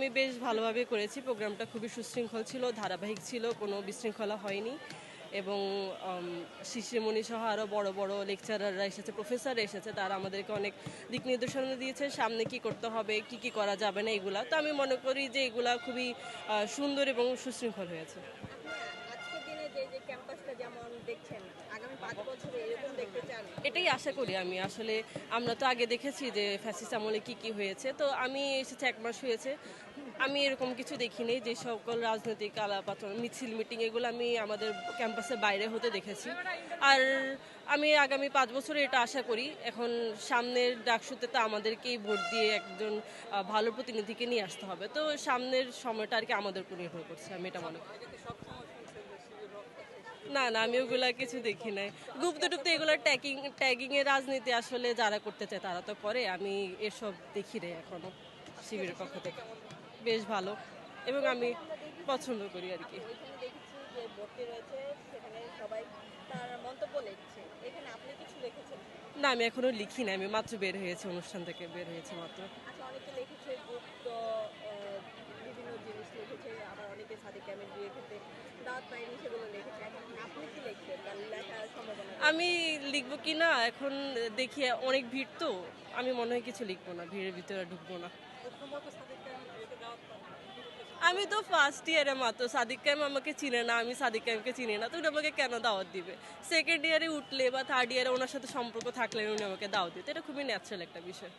আমি বেশ ভালোভাবে করেছি। প্রোগ্রামটা খুবই সুশৃঙ্খল ছিল, ধারাবাহিক ছিল, কোনো বিশৃঙ্খলা হয়নি। এবং শিশিরমণি সহ আরও বড় বড় লেকচারাররা এসেছে, প্রফেসররা এসেছে, তারা আমাদেরকে অনেক দিক নির্দেশনা দিয়েছে সামনে কি করতে হবে, কি কি করা যাবে না এগুলা। তো আমি মনে করি যে এগুলা খুবই সুন্দর এবং সুশৃঙ্খল হয়েছে। আজকের দিনে যে ক্যাম্পাসটা যেমন দেখছেন, আগামী 5 বছরে এরকম দেখতে চান? এটাই আশা করি আমি। আসলে আমরা তো আগে দেখেছি যে ফ্যাসিস্ট আমলে কি কি হয়েছে। তো আমি এসেছি 1 মাস হয়েছে, আমি এরকম কিছু দেখিনি। যে সকল রাজনৈতিক আলাপাচন, মিছিল, মিটিং এগুলো আমি আমাদের ক্যাম্পাসের বাইরে হতে দেখেছি। আর আমি আগামী 5 বছরে এটা আশা করি। এখন সামনের ডাকসুতে তো আমাদেরকেই ভোট দিয়ে একজন ভালো প্রতিনিধিকে নিয়ে আসতে হবে। তো সামনের সময়টা আর কি আমাদের উপর নির্ভর করছে, আমি এটা মনে করি। না না, আমি ওগুলা কিছু দেখি নাই। গুপ্ত টুপ্ত এগুলো ট্যাগিং এর রাজনীতি আসলে যারা করতে চায় তারা তো করে। আমি এসব দেখি রে এখনো শিবিরের পক্ষ থেকে। বেশ ভালো, এবং আমি পছন্দ করি আর কি। ওইখানে দেখেছি যে ভর্তি রয়েছে, সেখানে সবাই তার মন্তব্য লিখছে। এখানে আপনি কিছু লিখেছেন? না, আমি এখনো লিখি না, আমি মাত্র বের হয়েছি, অনুষ্ঠান থেকে বের হয়েছে মাত্র। আচ্ছা, অনেকে লিখেছে গুপ্ত বিভিন্ন জিনিস লিখেছে, আবার অনেকে সাদিক কামিল বিয়ে ক্ষেত্রে দাওয়াত পায়নি সেগুলো লিখেছে। এখন আপনি কি লিখছেন? তার লেখার সম্ভাবনা? আমি লিখবো কি না এখন দেখি, অনেক ভিড় তো, আমি মনে হয় কিছু লিখবো না, ভিড়ের ভিতরে ঢুকবো না। আমি তো ফার্স্ট ইয়ারে মাত্র, সাদিক কাইম আমাকে চিনে না, আমি সাদিক কাইমকে চিনি না, তো উনি আমাকে কেন দাওয়াত দিবে? সেকেন্ড ইয়ারে উঠলে বা থার্ড ইয়ারে ওনার সাথে সম্পর্ক থাকলে উনি আমাকে দাওয়াত দিতে, এটা খুবই ন্যাচারাল একটা বিষয়।